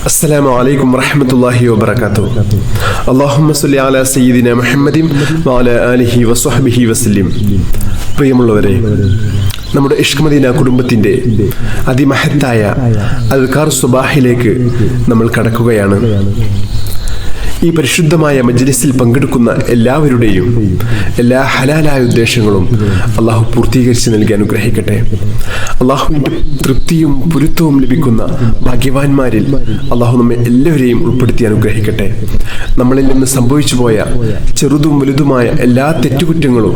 അസ്സലാമു അലൈക്കും വറഹ്മത്തുള്ളാഹി വബറകാതുഹു. അല്ലാഹുമ്മ സ്വല്ലി അലാ സയ്യിദിന മുഹമ്മദിൻ വഅലാ ആലിഹി വസ്വഹ്ബിഹി വസല്ലം. പ്രിയമുള്ളവരെ, നമ്മുടെ ഇഷ്ക് മദീന കുടുംബത്തിന്റെ അതിമഹത്തായ അദ്കാർ സുബാഹിലേക്ക് നമ്മൾ കടക്കുകയാണ്. ഈ പരിശുദ്ധമായ മജ്ലിസിൽ പങ്കെടുക്കുന്ന എല്ലാവരുടെയും എല്ലാ ഹലാലായ ഉദ്ദേശങ്ങളും അള്ളാഹു പൂർത്തീകരിച്ച് നൽകി അനുഗ്രഹിക്കട്ടെ. അള്ളാഹുവിന്റെ തൃപ്തിയും പൊരുത്തവും ലഭിക്കുന്ന ഭാഗ്യവാന്മാരിൽ അള്ളാഹു നമ്മെ എല്ലാവരെയും ഉൾപ്പെടുത്തി അനുഗ്രഹിക്കട്ടെ. നമ്മളിൽ നിന്ന് സംഭവിച്ചു പോയ ചെറുതും വലുതുമായ എല്ലാ തെറ്റുകുറ്റങ്ങളും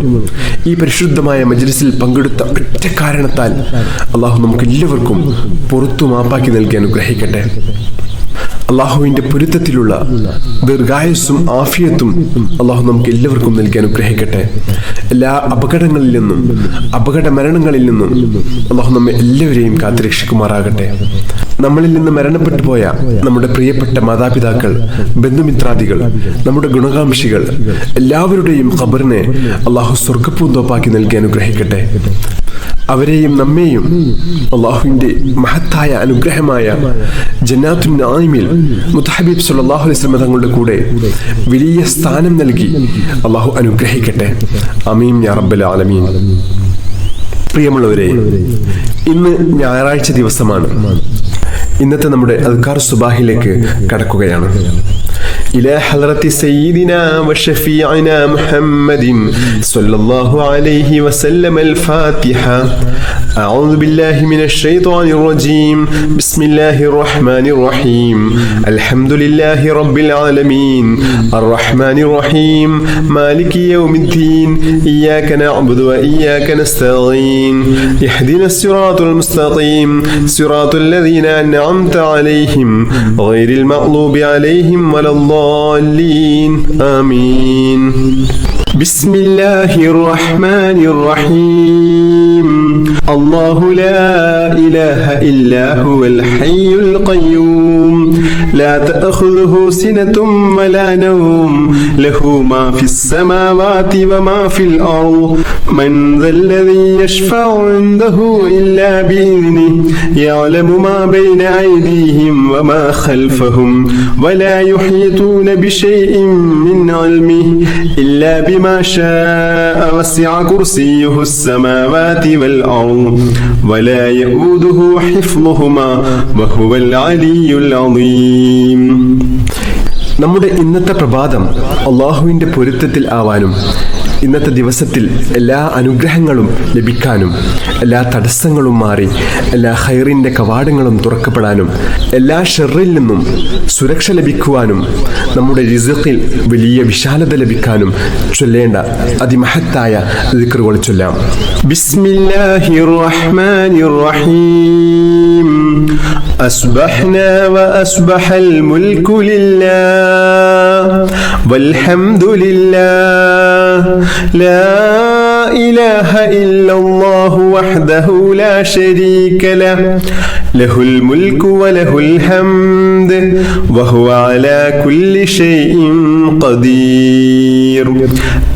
ഈ പരിശുദ്ധമായ മജ്ലിസിൽ പങ്കെടുത്ത ഒറ്റ കാരണത്താൽ അള്ളാഹു നമുക്ക് എല്ലാവർക്കും പുറത്തു മാപ്പാക്കി നൽകി അനുഗ്രഹിക്കട്ടെ. അള്ളാഹുവിന്റെ പൊരുത്തത്തിലുള്ള ദീർഘായുസ്സും ആഫിയത്തും അള്ളാഹു നമുക്ക് എല്ലാവർക്കും നൽകി അനുഗ്രഹിക്കട്ടെ. എല്ലാ അപകടങ്ങളിൽ നിന്നും അപകട മരണങ്ങളിൽ നിന്നും അള്ളാഹു നമ്മെ എല്ലാവരെയും കാത്തുരക്ഷിക്കുമാറാകട്ടെ. നമ്മളിൽ നിന്ന് മരണപ്പെട്ടു പോയ നമ്മുടെ പ്രിയപ്പെട്ട മാതാപിതാക്കൾ, ബന്ധുമിത്രാദികൾ, നമ്മുടെ ഗുണകാംക്ഷികൾ എല്ലാവരുടെയും ഖബറിനെ അള്ളാഹു സ്വർഗ്ഗപ്പൂന്തോപ്പാക്കി നൽകി അനുഗ്രഹിക്കട്ടെ. അവരെയും നമ്മെയും അള്ളാഹുവിന്റെ മഹത്തായ അനുഗ്രഹമായ ജന്നാത്തുൻ നഈമിൽ മുത്തഹബീബ് സല്ലല്ലാഹു അലൈഹി വസല്ലം തങ്ങളുടെ കൂടെ വലിയ സ്ഥാനം നൽകി അള്ളാഹു അനുഗ്രഹിക്കട്ടെ. ആമീൻ യാ റബ്ബൽ ആലമീൻ. പ്രിയമുള്ളവരെ, ഇന്ന് ഞായറാഴ്ച ദിവസമാണ്. ഇന്നത്തെ നമ്മുടെ അദ്കാർ സുബാഹിലേക്ക് കടക്കുകയാണ്. إلى حضرة سيدنا وشفيعنا محمد صلى الله عليه وسلم الفاتحة. أعوذ بالله من الشيطان الرجيم. بسم الله الرحمن الرحيم. الحمد لله رب العالمين الرحمن الرحيم مالك يوم الدين إياك نعبد وإياك نستعين اهدنا الصراط المستقيم صراط الذين أنعمت عليهم غير المغضوب عليهم ولا الضالين آمين. بسم الله الرحمن الرحيم. الله لا إله إلا هو الحي القيوم لا تأخذه سنة ولا نوم له ما في السماوات وما في الأرض من ذا الذي يشفع عنده إلا بإذنه يعلم ما بين أيديهم وما خلفهم ولا يحيطون بشيء من علمه إلا بما شاء وسع كرسيه السماوات والأرض ولا يؤوده حفظهما وهو العلي العظيم. നമ്മുടെ ഇന്നത്തെ പ്രഭാതം അള്ളാഹുവിന്റെ പൊരുത്തത്തിൽ ആവാനും ഇന്നത്തെ ദിവസത്തിൽ എല്ലാ അനുഗ്രഹങ്ങളും ലഭിക്കാനും എല്ലാ തടസ്സങ്ങളും മാറി എല്ലാ ഖൈറിന്റെ കവാടങ്ങളും തുറക്കപ്പെടാനും എല്ലാ ഷർറിൽ നിന്നും സുരക്ഷ ലഭിക്കുവാനും നമ്മുടെ റിസ്ഖിൽ വലിയ വിശാലത ലഭിക്കാനും ചൊല്ലേണ്ട അതിമഹത്തായ ദിക്റുകൾ ചൊല്ലാം. ബിസ്മില്ലാഹിർ റഹ്മാനിർ റഹീം. അസ്ബഹ്നാ വഅസ്ബഹൽ മുൽക്കു ലില്ലാഹ് വൽഹംദുലില്ലാഹ് لا إله إلا الله وحده لا شريك له له الملك وله الحمد وهو على كل شيء قدير.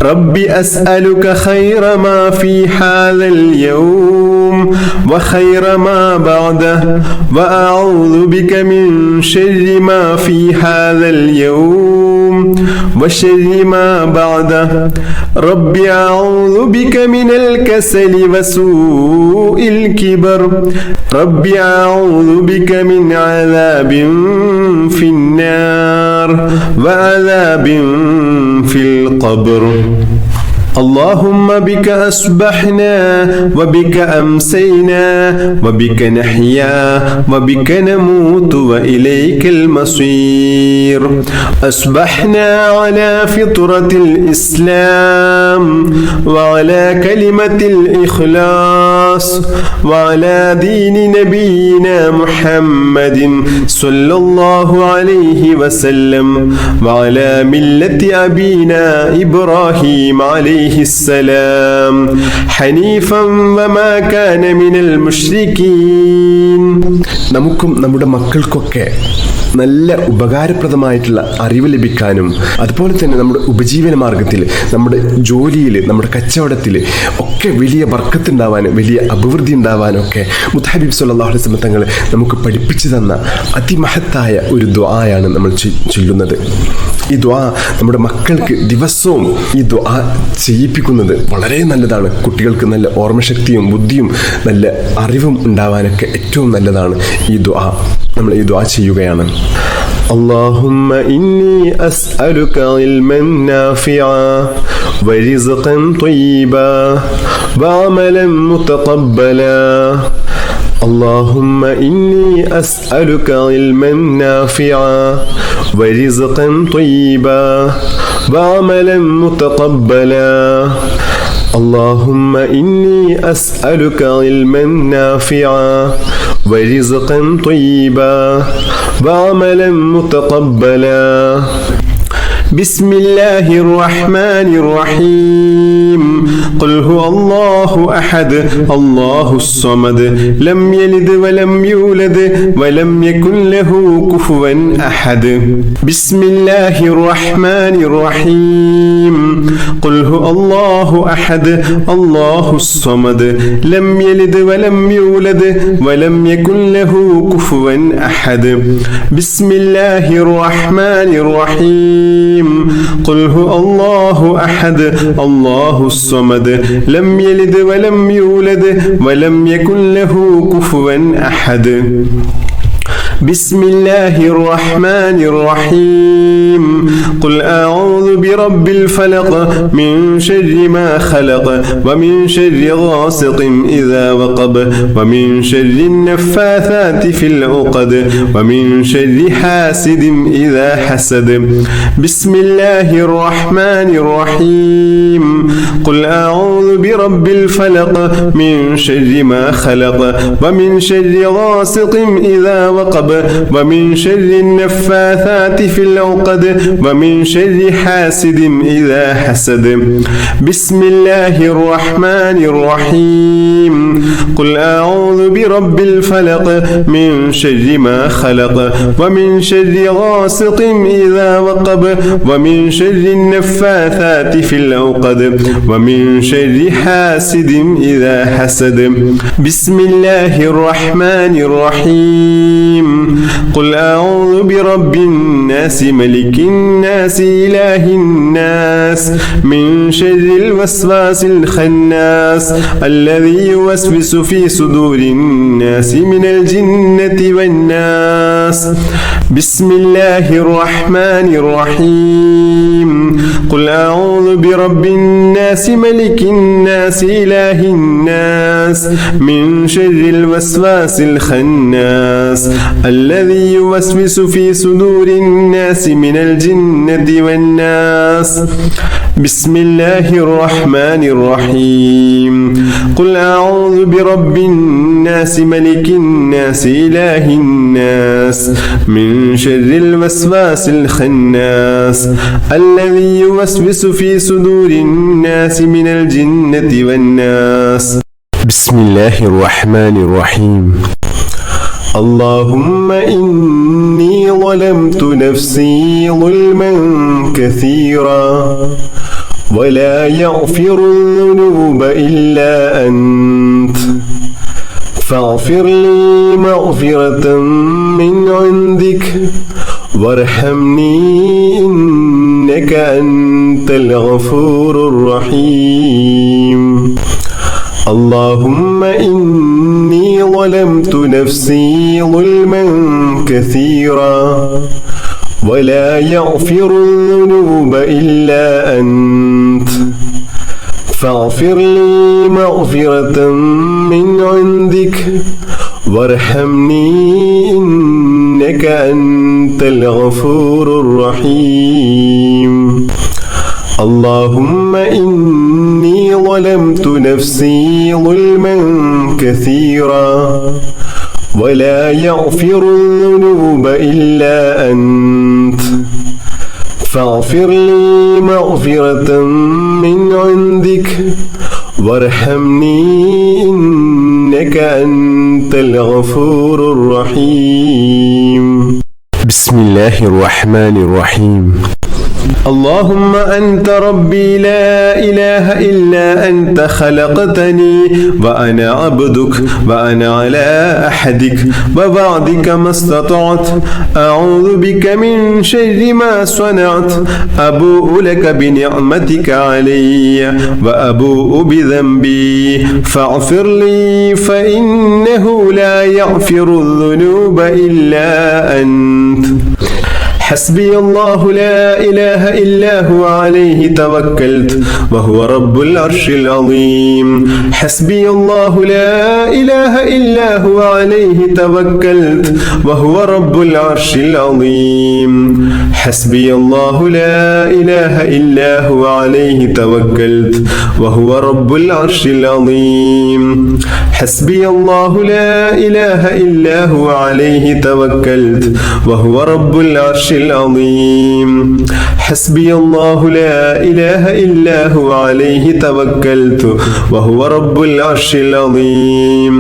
رب أسألك خير ما في هذا اليوم وخير ما بعده وأعوذ بك من شر ما في هذا اليوم وشر ما بعده. رب أعوذ بك من الكسل وسوء الكبر. رب أعوذ بك من عذاب في النار وعذاب في القبر. اللهم بك أصبحنا وبك أمسينا وبك نحيا وبك نموت وإليك المصير. أصبحنا على فطرة الإسلام وعلى كلمة الإخلاص وعلى دين نبينا محمد صلى الله عليه وسلم وعلى ملة أبينا إبراهيم عليه السلام حنيفا وما كان من المشركين. നമുക്കും നമ്മുടെ മക്കൾക്കൊക്കെ നല്ല ഉപകാരപ്രദമായിട്ടുള്ള അറിവ് ലഭിക്കാനും അതുപോലെ തന്നെ നമ്മുടെ ഉപജീവന മാർഗത്തിൽ, നമ്മുടെ ജോലിയിൽ, നമ്മുടെ കച്ചവടത്തിൽ ഒക്കെ വലിയ ബർക്കത്ത് ഉണ്ടാവാനും വലിയ അഭിവൃദ്ധി ഉണ്ടാവാനും ഒക്കെ മുത്ത് ഹബീബ് സ്വല്ലല്ലാഹു അലൈഹി വസല്ലം തങ്ങൾ നമുക്ക് പഠിപ്പിച്ചു തന്ന അതിമഹത്തായ ഒരു ദുആയാണ് നമ്മൾ ചൊല്ലുന്നത്. ഈ ദുആ നമ്മുടെ മക്കൾക്ക് ദിവസവും ഈ ദുആ ചെയ്യിപ്പിക്കുന്നത് വളരെ നല്ലതാണ്. കുട്ടികൾക്ക് നല്ല ഓർമ്മശക്തിയും ബുദ്ധിയും നല്ല അറിവും ഉണ്ടാവാനൊക്കെ ഏറ്റവും നല്ലതാണ് ഈ ദുആ. നമ്മൾ ഈ ദുആ ചെയ്യുകയാണ്. اللهم إني أسألك علما نافعا ورزقا طيبا وعملا متقبلا. اللهم إني أسألك علما نافعا ورزقا طيبا وعملا متقبلا. اللهم إني أسألك علما نافعا ورزقا طيبا وعملا متقبلا. بسم الله الرحمن الرحيم. قل هو الله أحد الله الصمد لم يلد ولم يولد ولم يكن له كفوا أحد. بسم الله الرحمن الرحيم. قل هو الله أحد الله الصمد لم يلد ولم يولد ولم يكن له كفوا أحد. بسم الله الرحمن الرحيم. قل هو الله أحد الله الصمد لم يلد ولم يولد ولم يكن له كفوا أحد. بسم الله الرحمن الرحيم. قل أعوذ برب الفلق من شر ما خلق ومن شر غاسق إذا وقب ومن شر النفاثات في العقد ومن شر حاسد إذا حسد. بسم الله الرحمن الرحيم. قل أعوذ برب الفلق من شر ما خلق ومن شر غاسق إذا وقب ومن شر النفاثات في العقد ومن شر حاسد إذا حسد. بسم الله الرحمن الرحيم. قل أعوذ برب الفلق من شر ما خلق ومن شر غاسق إذا وقب ومن شر النفاثات في العقد ومن شر حاسد إذا حسد. بسم الله الرحمن الرحيم. قل أعوذ برب الناس ملك الناس إله الناس من شر الوسواس الخناس الذي يوسوس في صدور الناس من الجنة والناس. بسم الله الرحمن الرحيم. قل أعوذ برب الناس ملك الناس إله الناس من شر الوسواس الخناس الذي يوسوس في صدور الناس من الجنة والناس. بسم الله الرحمن الرحيم. قل أعوذ برب الناس ملك الناس إله الناس من شر الوسواس الخناس الذي يوسوس في صدور الناس من الجنة والناس. بسم الله الرحمن الرحيم. اللهم إني ظلمت نفسي ظلما كثيرا ولا يغفر الذنوب إلا أنت فاغفر لي مغفرة من عندك وارحمني إنك أنت الغفور الرحيم. اللهم إني ظلمت نفسي ظلما كثيرا ولا يغفر الذنوب إلا أنت فاغفر لي مغفرة من عندك وارحمني إنك أنت الغفور الرحيم. اللهم إني ظلمت نفسي ظلما كثيرا ولا يغفر الذنوب إلا أنت فاغفر لي مغفرة من عندك وارحمني إنك أنت الغفور الرحيم. بسم الله الرحمن الرحيم. اللهم أنت ربي لا إله إلا أنت خلقتني وأنا عبدك وأنا على أحدك ووعدك ما استطعت أعوذ بك من شر ما صنعت أبوء لك بنعمتك علي وأبوء بذنبي فاغفر لي فإنه لا يغفر الذنوب إلا أنت. حسبي الله لا إله إلا هو عليه توكلت وهو رب العرش العظيم. حسبي الله لا إله إلا هو عليه توكلت وهو رب العرش العظيم. حسبي الله لا إله إلا هو عليه توكلت وهو رب العرش العظيم. حسبي الله لا إله إلا هو عليه توكلت وهو رب العرش العظيم. حسبي الله لا إله إلا هو عليه توكلت وهو رب العرش العظيم.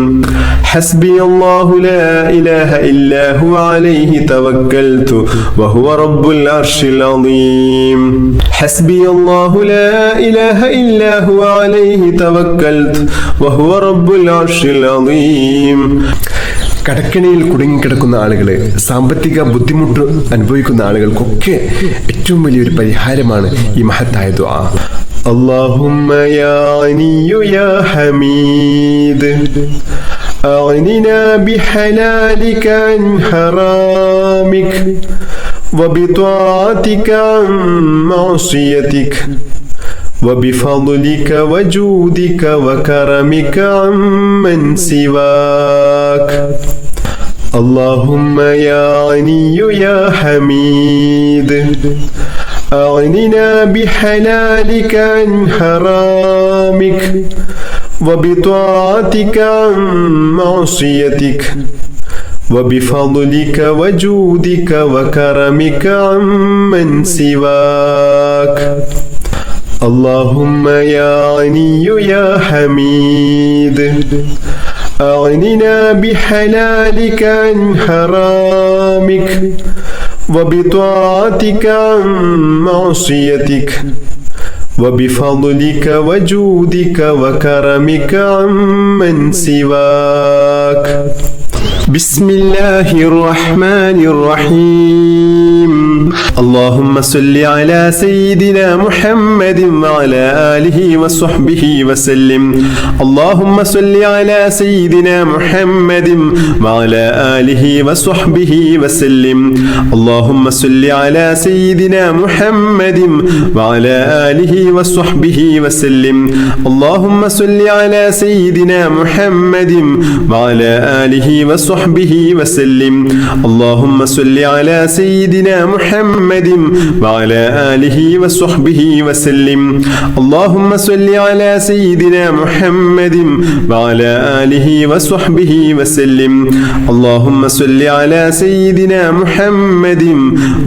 حسبي الله لا إله إلا هو عليه توكلت وهو رب العرش العظيم. حسبي الله لا إله إلا هو عليه توكلت وهو رب العرش العظيم. കടക്കണിയിൽ കുടുങ്ങിക്കിടക്കുന്ന ആളുകൾ, സാമ്പത്തിക ബുദ്ധിമുട്ട് അനുഭവിക്കുന്ന ആളുകൾക്കൊക്കെ ഏറ്റവും വലിയൊരു പരിഹാരമാണ് ഈ മഹത്തായ ദുആ. اللهم يا غني يا حميد أغننا بحلالك عن حرامك وبطاعتك عن معصيتك وبفضلك وجودك وكرمك عمن سواك. اللهم يا غني يا حميد أغننا بحلالك عن حرامك وبطاعتك عن معصيتك وبفضلك وجودك وكرمك عمن سواك. اللهم يا غني يا حميد أغننا بحلالك عن حرامك وبطاعتك عن معصيتك وبفضلك وجودك وكرمك عمن سواك. بسم الله الرحمن الرحيم. اللهم صل على سيدنا محمد وعلى آله وصحبه وسلم. اللهم صل على سيدنا محمد وعلى آله وصحبه وسلم. اللهم صل على سيدنا محمد وعلى آله وصحبه وسلم. اللهم صل على سيدنا محمد وعلى آله وصحبه وسلم. اللهم صل على سيدنا محمد وعلى آله وصحبه وسلم. اللهم صل على سيدنا محمد وعلى آله وصحبه وسلم. اللهم صل على سيدنا محمد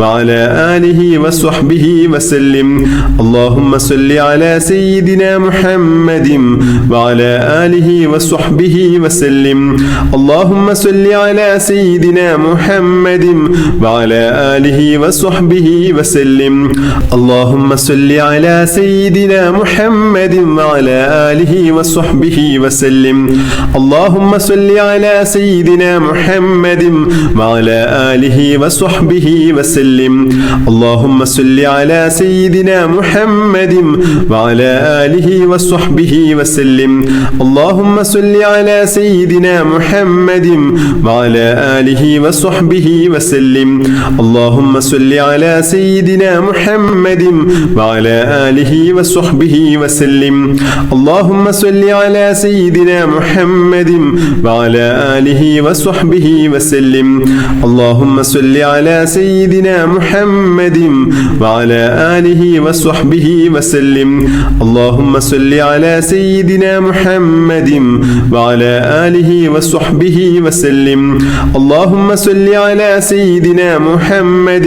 وعلى آله وصحبه وسلم. اللهم صل على سيدنا محمد وعلى آله وصحبه وسلم. اللهم صل على سيدنا محمد وعلى آله وصحبه وسلم. اللهم صل على سيدنا محمد وعلى آله وصحبه وسلم. اللهم صل على سيدنا محمد وعلى آله وصحبه وسلم. اللهم صل على سيدنا محمد وعلى آله وصحبه وسلم. اللهم صل على سيدنا محمد وعلى آله وصحبه وسلم. اللهم صل على سيدنا محمد وعلى آله وصحبه وسلم. اللهم صل على سيدنا محمد وعلى آله وصحبه وسلم. اللهم صل على سيدنا محمد وعلى آله وصحبه وسلم. اللهم صل على سيدنا محمد وعلى آله وصحبه وسلم. اللهم صل على سيدنا محمد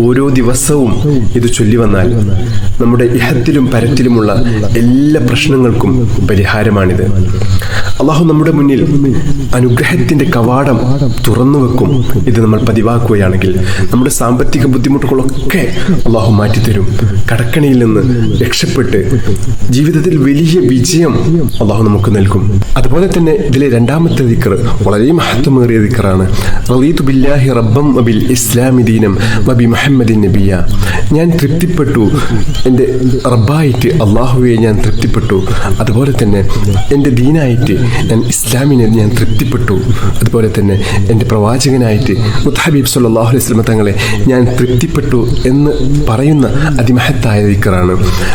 ഓരോ ദിവസവും ഇത് ചൊല്ലി വന്നാൽ നമ്മുടെ ഇഹത്തിലും പരത്തിലുമുള്ള എല്ലാ പ്രശ്നങ്ങൾക്കും പരിഹാരമാണിത്. അള്ളാഹു നമ്മുടെ മുന്നിൽ അനുഗ്രഹത്തിന്റെ കവാടം തുറന്നു വെക്കും. ഇത് നമ്മൾ പതിവാക്കുകയാണെങ്കിൽ നമ്മുടെ സാമ്പത്തിക ബുദ്ധിമുട്ടുകളൊക്കെ അള്ളാഹു മാറ്റിത്തരും. കടക്കണിയിൽ നിന്ന് രക്ഷപ്പെട്ട് ജീവിതത്തിൽ വലിയ വിജയം അള്ളാഹു നമുക്ക് നൽകും. അതുപോലെ തന്നെ ഇതിലെ രണ്ടാമത്തെ ദിക്ർ വളരെ മഹത്വമേറിയ ദിക്റാണ്. റളീതു ബില്ലാഹി റബ്ബൻ വബിൽ ഇസ്ലാമി ദീനം വബി മുഹമ്മദിൻ നബിയ. ഞാൻ തൃപ്തിപ്പെട്ടു, എൻ്റെ റബ്ബായിട്ട് അള്ളാഹുവെ ഞാൻ തൃപ്തിപ്പെട്ടു. അതുപോലെ തന്നെ എൻ്റെ ദീനായിട്ട് ഞാൻ ഇസ്ലാമിനെ ഞാൻ തൃപ്തിപ്പെട്ടു. അതുപോലെ തന്നെ എൻ്റെ പ്രവാചകനായിട്ട് മുത്തഹബീബ് സല്ലല്ലാഹു അലൈഹി വസല്ലം തങ്ങളെ ഞാൻ തൃപ്തിപ്പെട്ടു എന്ന് പറയുന്ന അതിമഹത്തായ ദിക്റാണ്.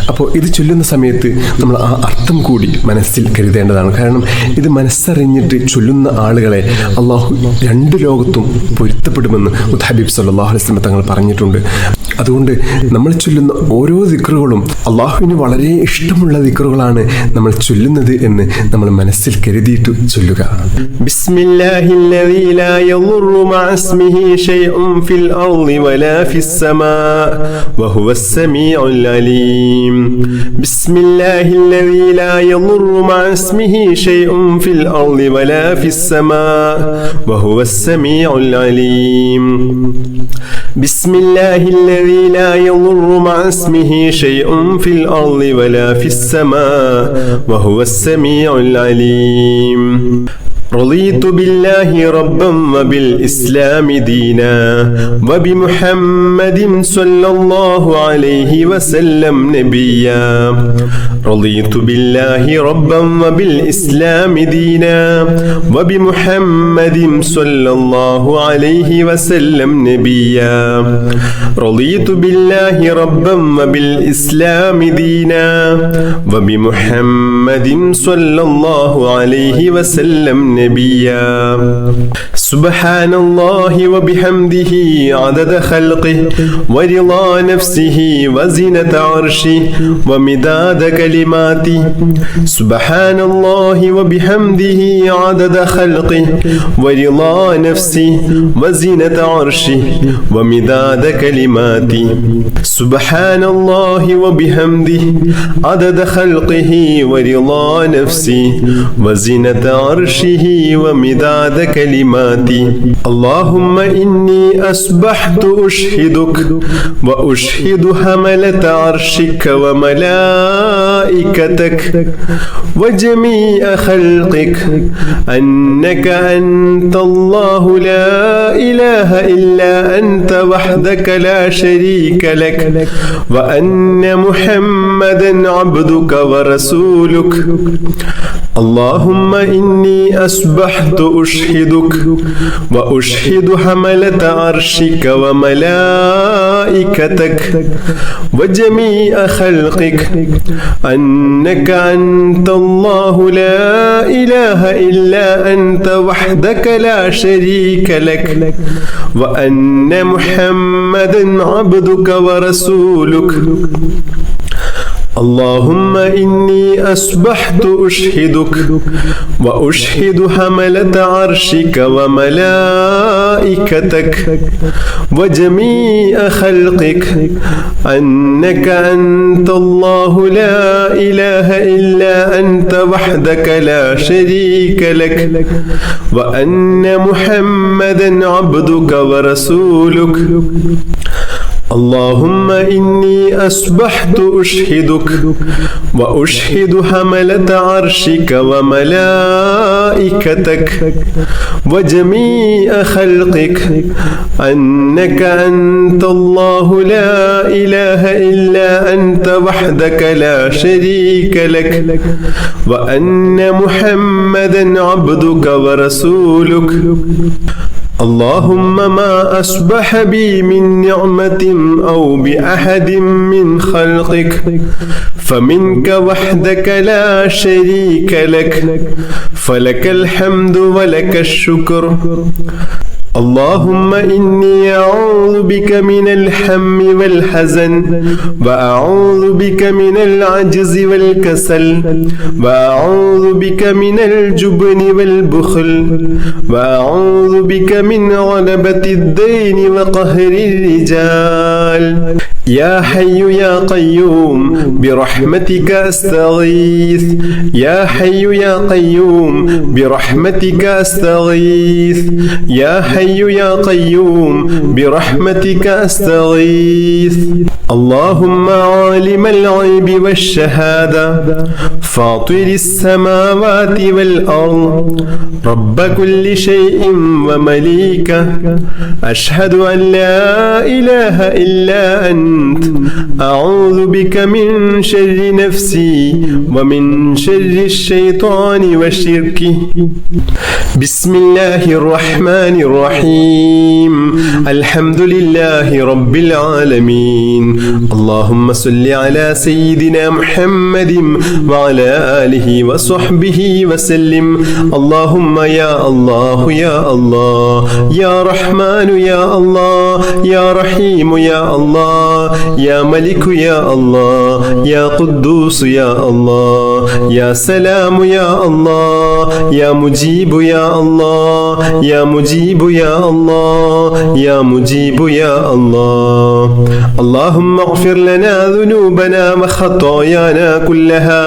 അപ്പോൾ ഇത് ചൊല്ലുന്ന സമയത്ത് നമ്മൾ ആ അർത്ഥം കൂടി മനസ്സിൽ കരുതേണ്ടതാണ്. കാരണം ഇത് മനസ്സറിഞ്ഞിട്ട് ചൊല്ലുന്ന ആളുകളെ അള്ളാഹു രണ്ട് ലോകത്തും പൊരുത്തപ്പെടുമെന്ന് മുത്തഹബീബ് സല്ലല്ലാഹു അലൈഹി വസല്ലം തങ്ങൾ പറഞ്ഞിട്ടുണ്ട്. അതുകൊണ്ട് നമ്മൾ ചൊല്ലുന്ന ഓരോ ദിക്റുകളും അള്ളാഹുവിന് വളരെ ഇഷ്ടമുള്ള ദിക്റുകളാണ് നമ്മൾ ചൊല്ലുന്നത് എന്ന് നമ്മൾ മനസ്സിൽ കരുതിയിട്ട് ചൊല്ലുക. ബിസ്മില്ലാഹില്ലദീ ലാ യദുറു മഅ ഇസ്മിഹി ശൈഉൻ ഫിൽ അർളി വലാ ഫിസ് സമാ വഹുവസ് സമീഉൽ അലീം. ബിസ്മില്ലാഹില്ലദീ ലാ യദുറു മഅ ഇസ്മിഹി ശൈഉൻ ഫിൽ അർളി വലാ ഫിസ് സമാ വഹുവസ് സമീഉൽ അലീം. ബിസ്മില്ലാഹില്ലദീ ലാ യദുറു മഅ ഇസ്മിഹി ശൈഉൻ ഫിൽ അർളി വലാ ഫിസ് സമാ വഹുവസ് സമീഉൽ അലീം. رضيت بالله ربا وبالإسلام دينا وبمحمد صلى الله عليه وسلم نبيا. رضيت بالله ربا وبالإسلام دينا وبمحمد صلى الله عليه وسلم نبيا. رضيت بالله ربا وبالإسلام دينا وبمحمد صلى الله عليه وسلم نبيا. سبحان الله وبحمده عدد خلقه ورضا نفسه وزنة عرشه ومداد كلماته. سبحان الله وبحمده عدد خلقه ورضا نفسه وزنة عرشه ومداد كلماته. سبحان الله وبحمده عدد خلقه ورضا نفسه وزنة عرشه ومداد كلماتي. اللهم إني أصبحت أشهدك وأشهد حملة عرشك وملائكتك وجميع خلقك أنك أنت الله لا إله إلا أنت وحدك لا شريك لك وأن محمدا عبدك ورسولك. اللهم إني أصبحت أشهدك وأشهد حملة عرشك وملائكتك وجميع خلقك أنك أنت الله لا إله إلا أنت وحدك لا شريك لك وأن محمدا عبدك ورسولك. اللهم إني أصبحت أشهدك وأشهد حملة عرشك وملائكتك وجميع خلقك أنك أنت الله لا إله إلا أنت وحدك لا شريك لك وأن محمدا عبدك ورسولك. اللهم إني أصبحت أشهدك وأشهد حملة عرشك وملائكتك وجميع خلقك أنك أنت الله لا إله إلا أنت وحدك لا شريك لك وأن محمدا عبدك ورسولك. اللهم ما أصبح بي من نعمة أو بأحد من خلقك فمنك وحدك لا شريك لك فلك الحمد ولك الشكر. اللهم إني أعوذ بك من الهم والحزن وأعوذ بك من العجز والكسل وأعوذ بك من الجبن والبخل وأعوذ بك من غلبة الدين وقهر الرجال يا حي يا قيوم برحمتك أستغيث يا حي يا قيوم برحمتك أستغيث يا حي يا قيوم برحمتك أستغيث اللهم عالم الغيب والشهادة فاطر السماوات والأرض رب كل شيء ومليكه أشهد أن لا إله إلا أنت أعوذ بك من شر نفسي ومن شر الشيطان وشركه بسم الله الرحمن الرحيم الحمد لله رب العالمين اللهم صل على سيدنا محمد وعلى آله وصحبه وسلم اللهم يا الله يا الله يا رحمن يا الله يا رحيم يا الله يا ملك يا الله يا قدوس يا الله يا سلام يا الله يا مجيب يا الله يا مجيب يا الله يا مجيب يا الله اللهم اغفر لنا ذنوبنا وخطايانا كلها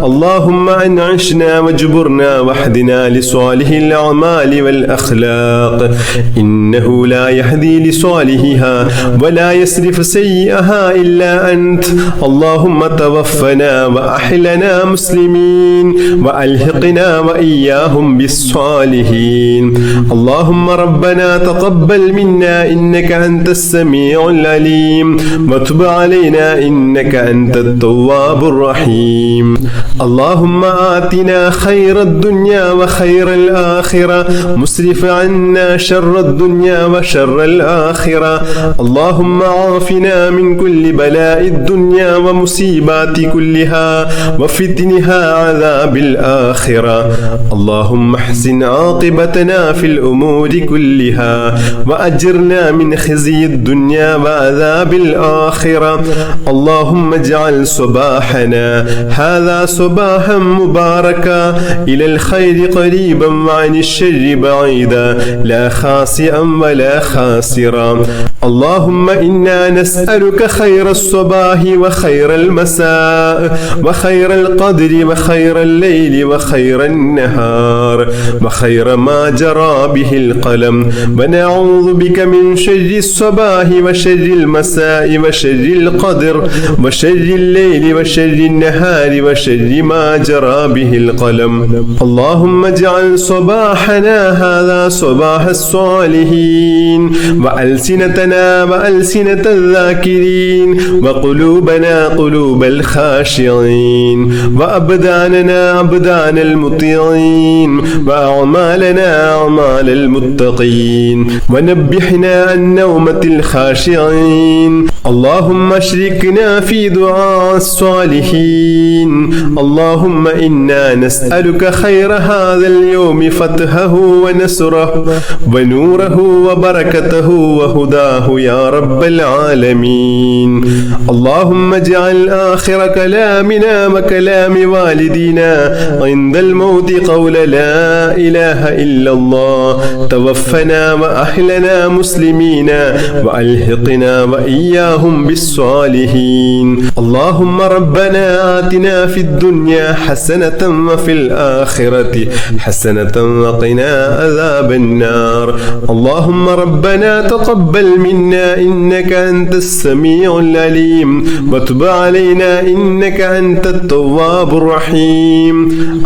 اللهم أنعشنا واجبرنا واهدنا لصالح الأعمال والأخلاق إنه لا يهدي لصالحها ولا يصرف سيئها إلا أنت اللهم توفنا وأحلنا مسلمين وألحقنا وإياهم بالصالحين اللهم ربنا تقبل منا إنك أنت السميع العليم وتب علينا إنك أنت التواب الرحيم اللهم آتنا خير الدنيا وخير الآخرة مسرف عنا شر الدنيا وشر الآخرة اللهم عافنا من كل بلاء الدنيا ومصيبات كلها وفتنها عذاب الآخرة اللهم احسن عاقبتنا في الأمور كلها وأجرنا من خزي الدنيا وعذاب الآخرة اللهم اجعل صباحنا هذا صباحا مباركا إلى الخير قريبا وعن الشر بعيدا لا خاسئا ولا خاسرا اللهم إنا نسألك خير الصباح وخير المساء وخير القدر وخير الليل وخير النهار وخير ما جرى به القلم ونعوذ بك من شر الصباح وشر المساء وشر القدر وشر الليل وشر النهار وشر ما جرى به القلم اللهم اجعل صباحنا هذا صباح الصالحين وألسنتنا وألسنة الذاكرين وقلوبنا قلوب الخاشعين وأبداننا أبدان المطيعين وأعمالنا أعمال المتقين ونبحنا عن نومة الخاشعين اللهم اشركنا في دعاء الصالحين اللهم إنا نسألك خير هذا اليوم فتحه ونصره ونوره وبركته وهداه يا رب العالمين اللهم اجعل آخر كلامنا وكلام والدينا عند الموت قول لا إله إلا الله توفنا وأحلنا مسلمين وألحقنا وإياهم بالصالحين اللهم ربنا آتنا في الدنيا حسنة وفي الآخرة حسنة وقنا عذاب النار اللهم ربنا تقبل منا إنك أنت السميع العليم وتب علينا إنك أنت التواب الرحيم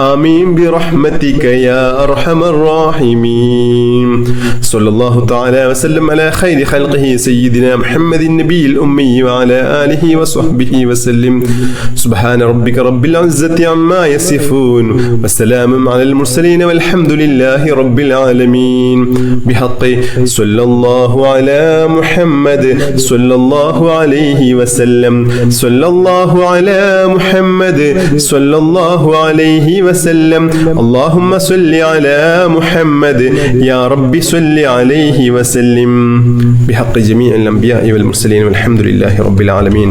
آمين برحمتك يا أرحم الراحمين صلى الله تعالى وسلم على خير خلقه سيدنا محمد النبي الأمي وعلى آله وصحبه وسلم سبحان ربك رب العزة عما يصفون وسلام على المرسلين والحمد لله رب العالمين بحق صلى الله على محمد صلى الله عليه وسلم صلى الله على محمد صلى الله عليه وسلم اللهم صل على محمد يا رب صل عليه وسلم بحق جميع الأنبياء والمرسلين والحمد لله رب العالمين.